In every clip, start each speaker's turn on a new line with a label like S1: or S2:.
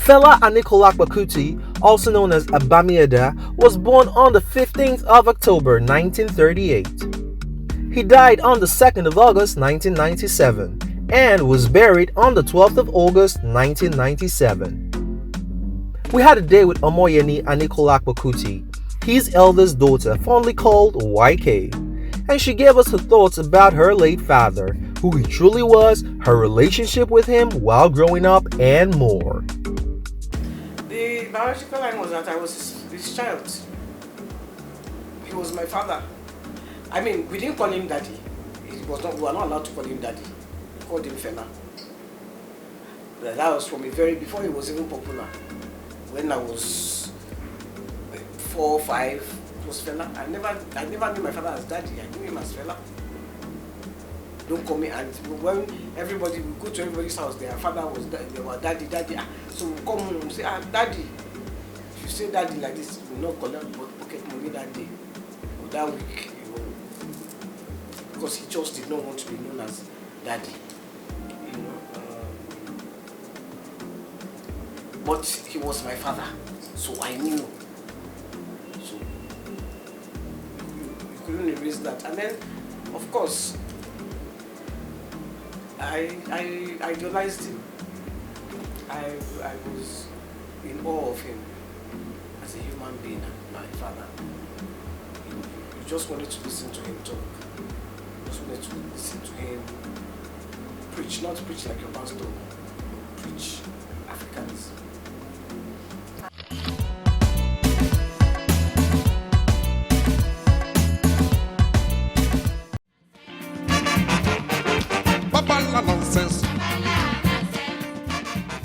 S1: Fela Anikulapo Kuti, also known as Abamieda, was born on the 15th of October 1938. He died on the 2nd of August 1997 and was buried on the 12th of August 1997. We had a day with Yeni Anikulapo Kuti, his eldest daughter, fondly called YK, and she gave us her thoughts about her late father, who he truly was, her relationship with him while growing up, and more.
S2: The biological line was that I was his child. He was my father. I mean, we didn't call him daddy. We were not allowed to call him daddy. We called him Fela. That was from before he was even popular. When I was 4 or 5, it was Fela. I never knew my father as daddy. I knew him as Fela. Don't call me auntie. When we go to everybody's house, their father was they were daddy. So we come home and say, daddy. If you say daddy like this, we will not collect pocket money that day or that week. Because he just did not want to be known as daddy. But he was my father, so I knew. So you couldn't erase that. And then, of course, I idolized him. I was in awe of him as a human being and my father. You just wanted to listen to him talk. You just wanted to listen to him preach, not preach like your pastor, preach Africanism.
S3: Nonsense.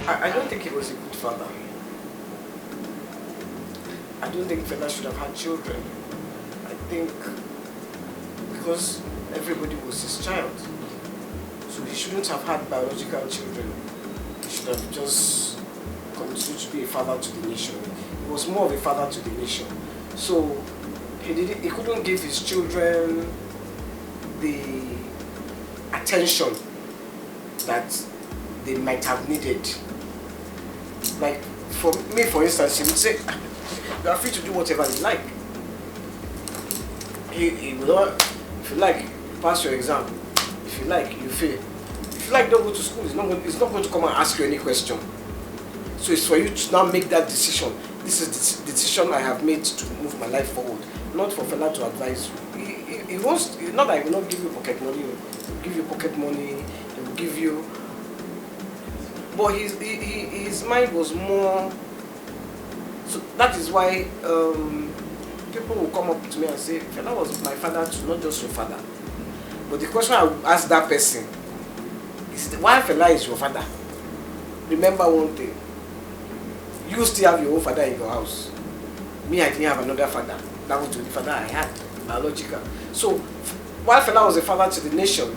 S2: I don't think he was a good father. I don't think Fela should have had children. I think because everybody was his child, so he shouldn't have had biological children. He should have just continued to be a father to the nation. He was more of a father to the nation. So he couldn't give his children the attention that they might have needed. Like for me, for instance, he would say, you are free to do whatever you like. He will not, if you like, you pass your exam. If you like, you fail. If you like, don't go to school. It's not going to come and ask you any question. So it's for you to now make that decision. This is the decision I have made to move my life forward. Not for Fela to advise you. He wants, not that he will not give you pocket money. He will give you pocket money. He will give you. But his mind was more. So that is why people will come up to me and say, Fela was my father too, not just your father. But the question I would ask that person is, why Fela is your father? Remember one thing. You still have your own father in your house. Me, I didn't have another father. That was the father I had, biological. So, while Fela was a father to the nation,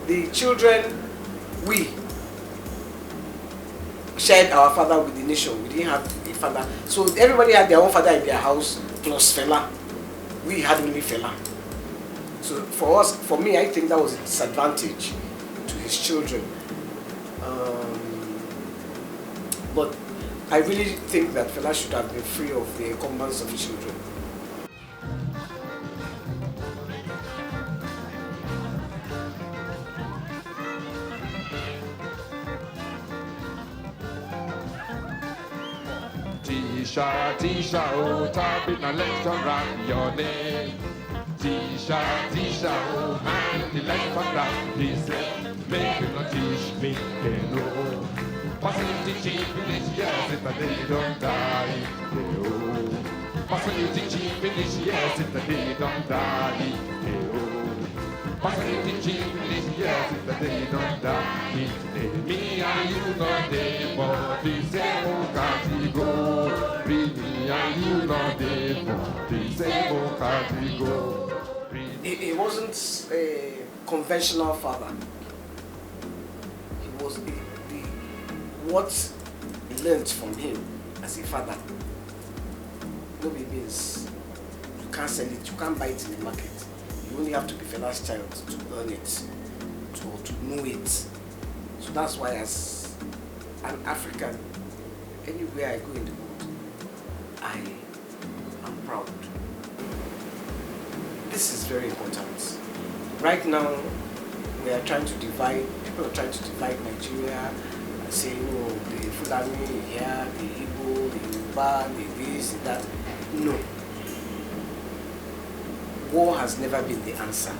S2: the children, we shared our father with the nation. We didn't have a father. So everybody had their own father in their house, plus Fela. We had only Fela. So for me, I think that was a disadvantage to his children. But I really think that Fela should have been free of the encumbrance of children.
S3: Tisha, oh, tap in a left and right your name. Tisha, oh, man, the left and right. He said, make you not teach me, hello. Passing you teaching finish, yes, if the day don't die, hello. Passing you teaching finish, yes, if the day don't die, hello. Passing you teaching finish, yes, if the day don't die. Me and you not there, but the same old country go. Me and you not there, but the same old country go.
S2: He wasn't a conventional father. He was what he learned from him as a father. Nobody means you can't sell it, you can't buy it in the market. You only have to be Fela's child to earn it, to know it. So that's why, as an African, anywhere I go in the world, I am proud. This is very important. Right now, we are trying to divide, people are trying to divide Nigeria, saying, oh, the Fulani here, the Igbo, the Yoruba, the this, the that. No. War has never been the answer.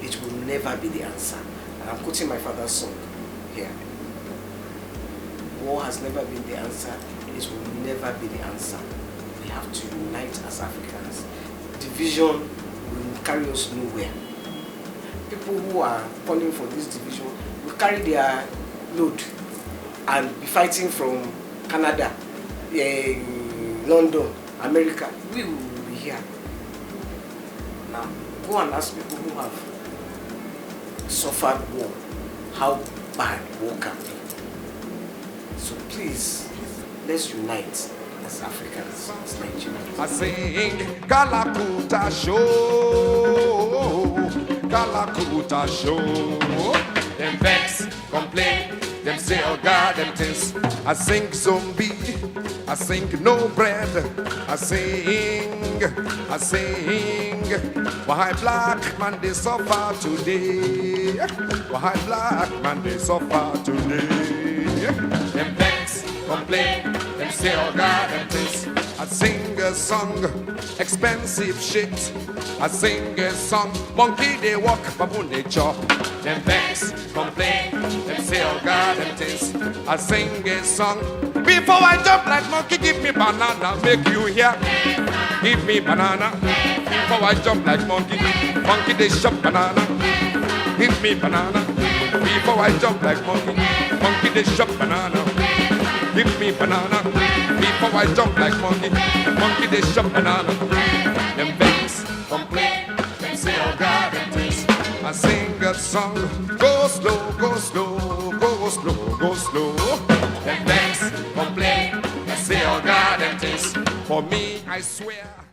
S2: It will never be the answer. And I'm quoting my father's song here. War has never been the answer. It will never be the answer. We have to unite as Africans. Division will carry us nowhere. People who are calling for this division will carry their load and be fighting from Canada, London, America. We will be here. Now, go and ask people who have suffered war how bad war can be. So please, let's unite as Africans, as Nigerians.
S3: I sing Galakuta show, Galakuta show. Them vex, complain, them say oh God, them things. I sing zombie, I sing no bread. I sing, why black man they suffer today? Why black man they suffer today? Them vex, complain, them say oh God, them things. I sing a song, expensive shit. I sing a song, monkey they walk, baboon they chop. Them vex, complain, them say oh God, them things. I sing a song, before I jump like monkey, give me banana, make you hear. Give me banana, before I jump like monkey, monkey they shop banana. Give me banana, before I jump like monkey, monkey they shop banana. Give me banana, before I jump like monkey, monkey they shop banana. Them vex, complain, them say oh God, them things. I sing a song, go slow, go slow, go slow, go slow. Them vex, complain, them say oh God, them things. For me, I swear.